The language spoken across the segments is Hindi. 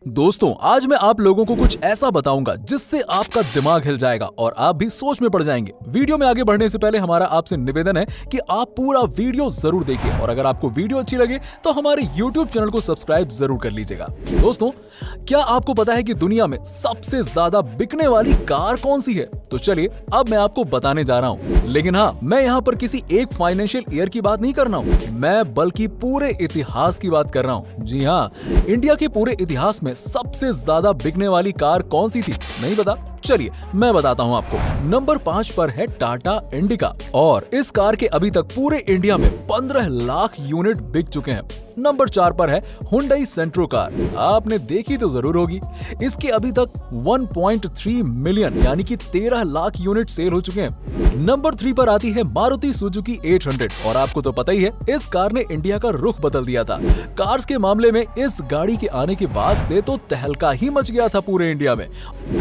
दोस्तों आज मैं आप लोगों को कुछ ऐसा बताऊंगा जिससे आपका दिमाग हिल जाएगा और आप भी सोच में पड़ जाएंगे। वीडियो में आगे बढ़ने से पहले हमारा आपसे निवेदन है कि आप पूरा वीडियो जरूर देखिए और अगर आपको वीडियो अच्छी लगे तो हमारे YouTube चैनल को सब्सक्राइब जरूर कर लीजिएगा। दोस्तों क्या आपको पता है कि दुनिया में सबसे ज्यादा बिकने वाली कार कौन सी है? तो चलिए अब मैं आपको बताने जा रहा हूँ। लेकिन हाँ, मैं यहाँ पर किसी एक फाइनेंशियल ईयर की बात नहीं कर रहा हूँ, मैं बल्कि पूरे इतिहास की बात कर रहा हूँ। जी हाँ, इंडिया के पूरे इतिहास में सबसे ज्यादा बिकने वाली कार कौन सी थी? नहीं पता? चलिए मैं बताता हूं आपको। नंबर 5 पर है टाटा इंडिका और इस कार के अभी तक पूरे इंडिया में 15 लाख यूनिट बिक चुके हैं। नंबर 4 पर है हुंडई सेंट्रो कार, आपने देखी तो जरूर होगी। इसके अभी तक 1.3 मिलियन यानी कि 13 लाख यूनिट सेल हो चुके हैं। नंबर 3 पर आती है मारुति सुजुकी 800 और आपको तो पता ही है इस कार ने इंडिया का रुख बदल दिया था। कार्स के मामले में इस गाड़ी के आने के बाद से तो तहलका ही मच गया था पूरे इंडिया में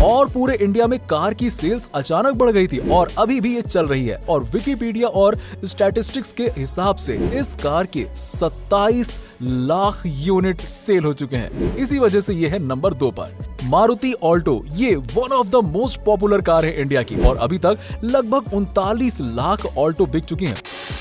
और पूरे इंडिया में कार की सेल्स अचानक बढ़ गई थी और अभी भी ये चल रही है। और विकिपीडिया और स्टैटिस्टिक्स के हिसाब से इस कार के 27 लाख यूनिट सेल हो चुके हैं। इसी वजह से ये है नंबर 2 पर। मारुति ऑल्टो ये one of the most popular car है इंडिया की और अभी तक लगभग 39 लाख ऑल्टो बिक चुकी हैं।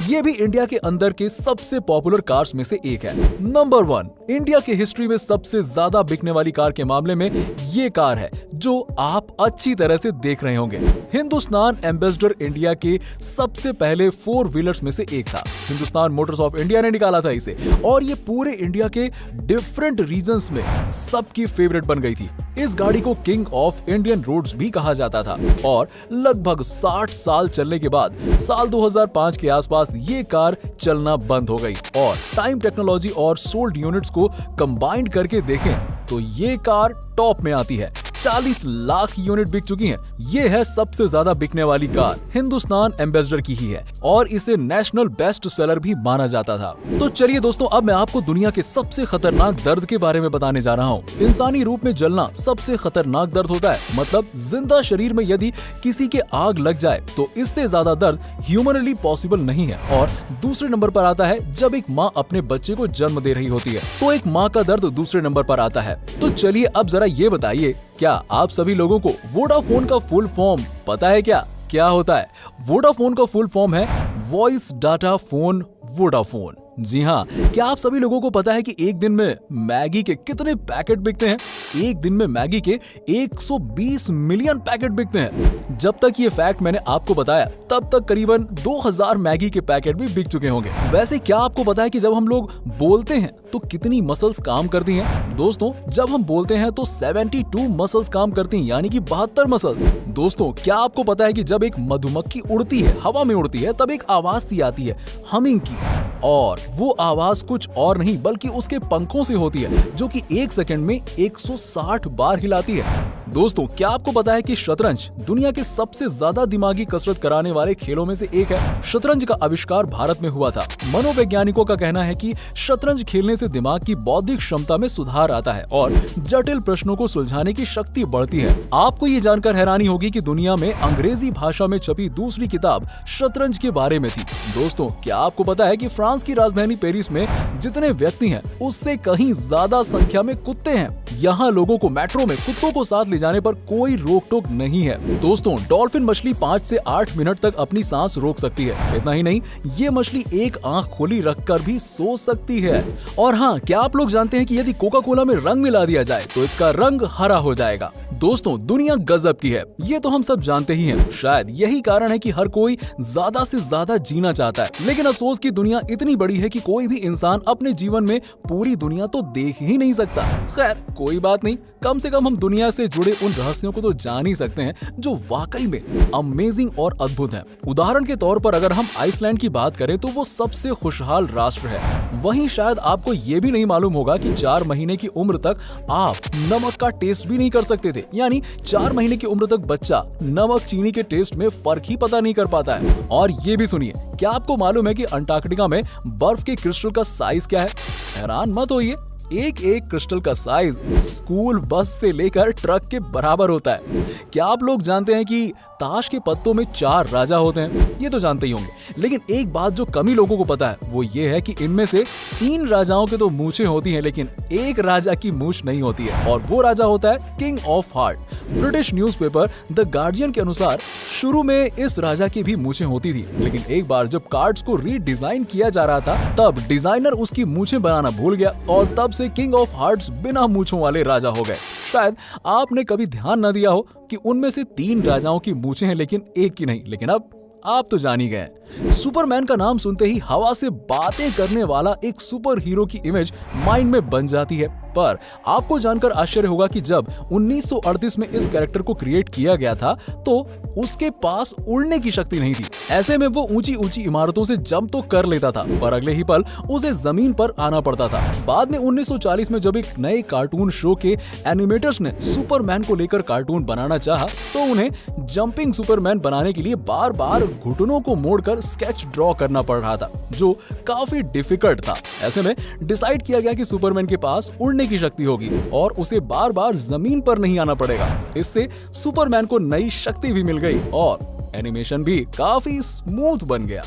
ये भी इंडिया के अंदर के सबसे पॉपुलर कार्स में से एक है। नंबर 1 इंडिया के हिस्ट्री में सबसे ज्यादा बिकने वाली कार के मामले में ये कार है जो आप अच्छी तरह से देख रहे होंगे। हिंदुस्तान एम्बेसडर इंडिया के सबसे पहले 4 व्हीलर्स में से एक था। हिंदुस्तान मोटर्स ऑफ इंडिया ने निकाला था इसे और ये पूरे इंडिया के डिफरेंट रीजन्स में सबकी फेवरेट बन गई थी। इस गाड़ी को किंग ऑफ इंडियन रोड्स भी कहा जाता था और लगभग 60 साल चलने के बाद साल 2005 के आसपास ये कार चलना बंद हो गई और टाइम टेक्नोलॉजी और सोल्ड यूनिट्स को कंबाइंड करके देखें तो ये कार टॉप में आती है। 40 लाख यूनिट बिक चुकी हैं। ये है सबसे ज्यादा बिकने वाली कार, हिंदुस्तान एम्बेसडर की ही है और इसे नेशनल बेस्ट सेलर भी माना जाता था। तो चलिए दोस्तों अब मैं आपको दुनिया के सबसे खतरनाक दर्द के बारे में बताने जा रहा हूँ। इंसानी रूप में जलना सबसे खतरनाक दर्द होता है, मतलब जिंदा शरीर में यदि किसी के आग लग जाए तो इससे ज्यादा दर्द ह्यूमनली पॉसिबल नहीं है। और दूसरे नंबर पर आता है जब एक माँ अपने बच्चे को जन्म दे रही होती है, तो एक माँ का दर्द दूसरे नंबर पर आता है। तो चलिए अब जरा ये बताइए, क्या आप सभी लोगों को वोडाफोन का फुल फॉर्म पता है? क्या होता है? वोडाफोन का फुल फॉर्म है वॉइस डाटा फोन वोडाफोन। जी हाँ, क्या आप सभी लोगों को पता है कि एक दिन में मैगी के कितने पैकेट बिकते हैं? एक दिन में मैगी के 120 मिलियन पैकेट बिकते हैं। जब तक ये फैक्ट मैंने आपको बताया तब तक करीबन 2000 मैगी के पैकेट भी बिक चुके होंगे। वैसे क्या आपको पता है कि जब हम लोग बोलते हैं तो कितनी मसल्स काम करती हैं? दोस्तों जब हम बोलते हैं तो 72 मसल्स काम करती हैं, यानी कि 72 मसल्स। दोस्तों क्या आपको पता है कि जब एक मधुमक्खी उड़ती है, हवा में उड़ती है, तब एक आवाज सी आती है हमिंग की, और वो आवाज कुछ और नहीं बल्कि उसके पंखों से होती है जो कि 1 सेकंड में 160 बार हिलाती है। दोस्तों क्या आपको पता है कि शतरंज दुनिया के सबसे ज्यादा दिमागी कसरत कराने वाले खेलों में से एक है? शतरंज का आविष्कार भारत में हुआ था। मनोवैज्ञानिकों का कहना है कि शतरंज खेलने से दिमाग की बौद्धिक क्षमता में सुधार आता है और जटिल प्रश्नों को सुलझाने की शक्ति बढ़ती है। आपको ये जानकर हैरानी होगी कि दुनिया में अंग्रेजी भाषा में छपी दूसरी किताब शतरंज के बारे में थी। दोस्तों क्या आपको पता है कि फ्रांस की राजधानी पेरिस में जितने व्यक्ति हैं उससे कहीं ज्यादा संख्या में कुत्ते हैं। यहाँ लोगों को मेट्रो में कुत्तों को साथ ले जाने पर कोई रोक टोक नहीं है। दोस्तों डॉल्फिन मछली 5 से 8 मिनट तक अपनी सांस रोक सकती है। इतना ही नहीं, ये मछली एक आंख खोली रखकर भी सो सकती है। और हाँ, क्या आप लोग जानते हैं कि यदि कोका कोला में रंग मिला दिया जाए तो इसका रंग हरा हो जाएगा? दोस्तों दुनिया गजब की है, ये तो हम सब जानते ही हैं। शायद यही कारण है कि हर कोई ज्यादा से ज्यादा जीना चाहता है, लेकिन अफसोस की दुनिया इतनी बड़ी है कि कोई भी इंसान अपने जीवन में पूरी दुनिया तो देख ही नहीं सकता। खैर कोई बात नहीं, कम से कम हम दुनिया से जुड़े उन रहस्यों को तो जान ही सकते हैं जो वाकई में अमेजिंग और अद्भुत हैं। उदाहरण के तौर पर अगर हम आइसलैंड की बात करें तो वो सबसे खुशहाल राष्ट्र है। वहीं शायद आपको ये भी नहीं मालूम होगा कि 4 महीने की उम्र तक आप नमक का टेस्ट भी नहीं कर सकते थे, यानी 4 महीने की उम्र तक बच्चा नमक चीनी के टेस्ट में फर्क ही पता नहीं कर पाता है। और ये भी सुनिए, क्या आपको मालूम है कि अंटार्कटिका में बर्फ के क्रिस्टल का साइज क्या है? हैरान मत होइए, एक एक क्रिस्टल का साइज स्कूल बस से लेकर ट्रक के बराबर होता है। क्या आप लोग जानते हैं कि ताश के पत्तों में 4 राजा होते हैं? ये तो जानते ही होंगे, लेकिन एक बात जो कम ही लोगों को पता है वो ये है कि इनमें से 3 राजाओं के तो मूछें होती हैं, लेकिन एक राजा की मूछ नहीं होती है, और वो राजा होता है king of heart. British newspaper the guardian के अनुसार शुरू में इस राजा की भी मूछें होती थी, लेकिन एक बार जब कार्ड्स को रीडिजाइन किया जा रहा था तब डिजाइनर उसकी मूछें बनाना भूल गया और तब से किंग ऑफ हार्ट्स बिना मूछों वाले राजा हो गए। शायद आपने कभी ध्यान न दिया हो कि उनमें से 3 राजाओं की मूछें हैं लेकिन एक की नहीं, लेकिन अब आप तो जान ही गए। सुपरमैन का नाम सुनते ही हवा से बातें करने वाला एक सुपर हीरो की इमेज माइंड में बन जाती है, पर आपको जानकर आश्चर्य होगा कि जब 1938 में इस कैरेक्टर को क्रिएट किया गया था तो उसके पास उड़ने की शक्ति नहीं थी। ऐसे में वो ऊंची ऊंची इमारतों से जंप तो कर लेता था, पर अगले ही पल उसे जमीन पर आना पड़ता था। बाद में 1940 में जब एक नए कार्टून शो के एनिमेटर्स ने सुपरमैन को लेकर कार्टून बनाना चाहा तो उन्हें जंपिंग सुपरमैन बनाने के लिए बार बार घुटनों को मोड़कर स्केच ड्रॉ करना पड़ रहा था, जो काफी डिफिकल्ट था। ऐसे में डिसाइड किया गया कि सुपरमैन के पास उड़ने की शक्ति होगी और उसे बार बार जमीन पर नहीं आना पड़ेगा। इससे सुपरमैन को नई शक्ति भी मिल गई और एनिमेशन भी काफी स्मूथ बन गया।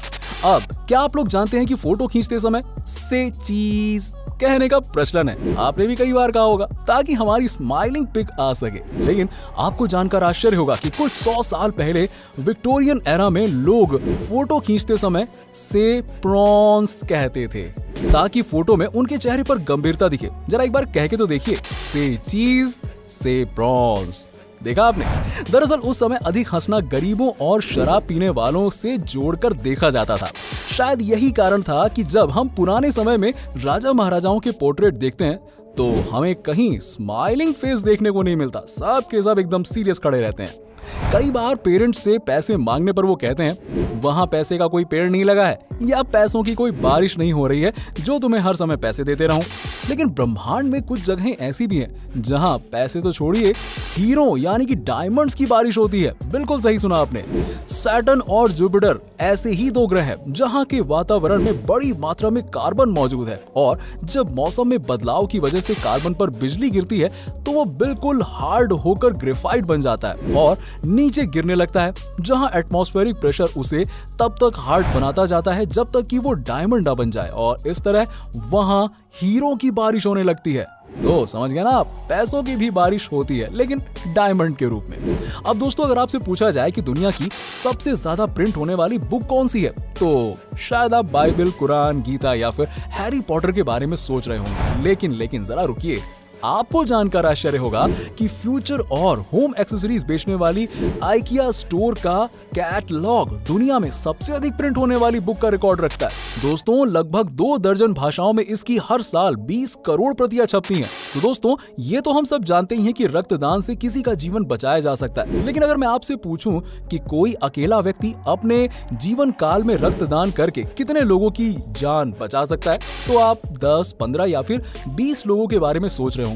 अब क्या आप लोग जानते हैं कि फोटो खींचते समय से चीज कहने का प्रचलन है? आपने भी कई बार कहा होगा ताकि हमारी स्माइलिंग पिक आ सके, लेकिन आपको जानकर आश्चर्य होगा कि कुछ 100 साल पहले विक्टोरियन एरा में लोग फोटो खींचते समय से प्रॉन्स कहते थे ताकि फोटो में उनके चेहरे पर गंभीरता दिखे। जरा एक बार कह के तो देखिए, से चीज से प्रॉन्स। देखा आपने? दरअसल उस समय अधिक हंसना गरीबों और शराब पीने वालों से जोड़कर देखा जाता था। शायद यही कारण था कि जब हम पुराने समय में राजा महाराजाओं के पोर्ट्रेट देखते हैं तो हमें कहीं स्माइलिंग फेस देखने को नहीं मिलता। सब के सब एकदम सीरियस खड़े रहते हैं। कई बार पेरेंट्स से पैसे मांगने पर वो कहते हैं वहां पैसे का कोई पेड़ नहीं लगा है या पैसों की कोई बारिश नहीं हो रही है जो तुम्हें हर समय पैसे देते रहूं। लेकिन ब्रह्मांड में कुछ जगहें ऐसी भी हैं जहां पैसे तो छोड़िए, हीरो यानी कि डायमंड्स की बारिश होती है। बिल्कुल सही सुना आपने। सैटर्न और जुपिटर ऐसे ही 2 ग्रह हैं जहां के वातावरण में बड़ी मात्रा में कार्बन मौजूद है, और जब मौसम में बदलाव की वजह से कार्बन पर बिजली गिरती है तो वो बिल्कुल हार्ड होकर ग्रेफाइट बन जाता है और नीचे गिरने लगता है, जहां एटमॉस्फेरिक प्रेशर उसे तब तक हार्ड बनाता जाता है जब तक कि वो डायमंड ना बन जाए, और इस तरह वहां हीरो की बारिश होने लगती है। तो समझ गए ना आप, पैसों की भी बारिश होती है लेकिन डायमंड के रूप में। अब दोस्तों, अगर आपसे पूछा जाए कि दुनिया की सबसे ज्यादा प्रिंट होने वाली बुक कौन सी है तो शायद आप बाइबल, कुरान, गीता या फिर हैरी पॉटर के बारे में सोच रहे होंगे। लेकिन जरा रुकिए, आपको जानकर आश्चर्य होगा कि फ्यूचर और होम एक्सेसरीज बेचने वाली आइकिया स्टोर का कैटलॉग दुनिया में सबसे अधिक प्रिंट होने वाली बुक का रिकॉर्ड रखता है। दोस्तों, लगभग 2 दर्जन भाषाओं में इसकी हर साल 20 करोड़ प्रतियां छपती हैं। तो दोस्तों, ये तो हम सब जानते ही हैं कि रक्तदान से किसी का जीवन बचाया जा सकता है, लेकिन अगर मैं आपसे पूछूं कि कोई अकेला व्यक्ति अपने जीवन काल में रक्तदान करके कितने लोगों की जान बचा सकता है, तो आप 10, 15 या फिर 20 लोगों के बारे में सोच रहे होंगे।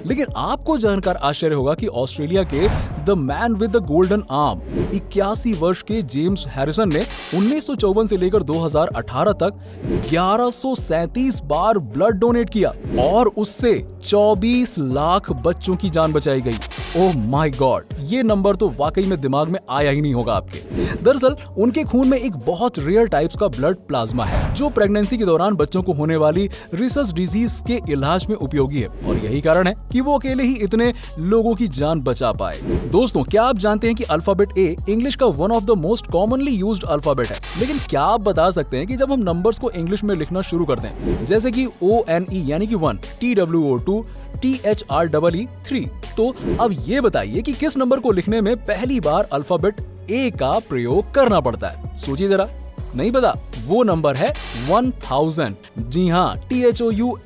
लेकिन आपको जानकर आश्चर्य होगा कि ऑस्ट्रेलिया के the man with the golden arm 81 वर्ष के जेम्स हैरिसन ने 1954 से लेकर 2018 तक 1137 बार ब्लड डोनेट किया और उससे 24 लाख बच्चों की जान बचाई गई। ओह माय गॉड, ये नंबर तो वाकई में दिमाग में आया ही नहीं होगा आपके। दरअसल उनके खून में एक बहुत रेयर टाइप्स का ब्लड प्लाज्मा है जो प्रेगनेंसी के दौरान बच्चों को होने वाली रिसस डिजीज के इलाज में उपयोगी है, और यही कारण है कि वो अकेले ही इतने लोगों की जान बचा पाए। दोस्तों, क्या आप जानते हैं कि अल्फाबेट ए इंग्लिश का one of the most commonly used alphabet है? लेकिन क्या आप बता सकते हैं कि जब हम नंबर्स को इंग्लिश में लिखना शुरू करते हैं, जैसे कि ONE यानी कि 1, TWO 2, THREE 3, तो अब ये बताइए कि किस नंबर को लिखने में पहली बार अल्फाबेट ए का प्रयोग करना पड़ता है? सोचिए जरा। नहीं पता? वो नंबर है 1000। जी हाँ, THOUSAND।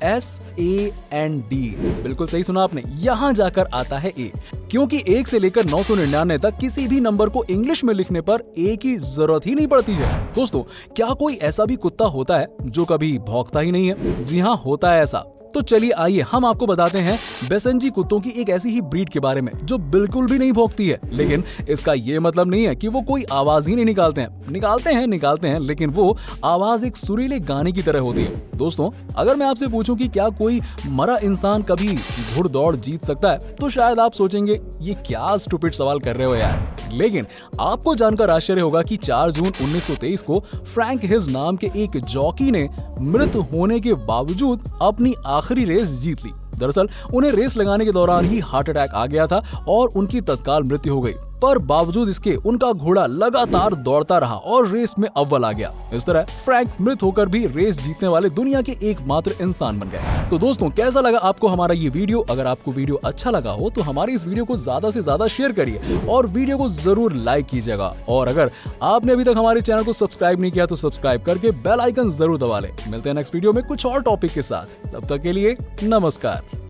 बिल्कुल सही सुना आपने, यहाँ जाकर आता है ए, क्योंकि 1 से लेकर 999 तक किसी भी नंबर को इंग्लिश में लिखने पर ए की जरूरत ही नहीं पड़ती है। दोस्तों, क्या कोई ऐसा भी कुत्ता होता है जो कभी भौंकता ही नहीं है? जी हाँ, होता है ऐसा। तो चलिए आइए हम आपको बताते हैं बेसेंजी कुत्तों की एक ऐसी ही ब्रीड के बारे में जो बिल्कुल भी नहीं भौंकती है, लेकिन इसका ये मतलब नहीं है कि वो कोई आवाज ही नहीं निकालते हैं, लेकिन वो आवाज एक सुरीले गाने की तरह होती है। दोस्तों, अगर मैं आपसे पूछूं कि क्या कोई मरा इंसान कभी घुड़दौड़ जीत सकता है, तो शायद आप सोचेंगे ये क्या स्टूपिड सवाल कर रहे हो यार। लेकिन आपको जानकर आश्चर्य होगा कि 4 जून 1923 को फ्रैंक हिज नाम के एक जॉकी ने मृत होने के बावजूद अपनी आखिरी रेस जीत ली। दरअसल उन्हें रेस लगाने के दौरान ही हार्ट अटैक आ गया था और उनकी तत्काल मृत्यु हो गई, पर बावजूद इसके उनका घोड़ा लगातार दौड़ता रहा और रेस में अव्वल आ गया। इस तरह फ्रैंक मृत होकर भी रेस जीतने वाले दुनिया के एकमात्र इंसान बन गए। तो दोस्तों, कैसा लगा आपको हमारा ये वीडियो? अगर आपको वीडियो अच्छा लगा हो तो हमारी इस वीडियो को ज्यादा से ज्यादा शेयर करिए और वीडियो को जरूर लाइक कीजिएगा। और अगर आपने अभी तक हमारे चैनल को सब्सक्राइब नहीं किया तो सब्सक्राइब करके बेल आइकन जरूर दबा लें। मिलते हैं नेक्स्ट वीडियो में कुछ और टॉपिक के साथ। तब तक के लिए नमस्कार।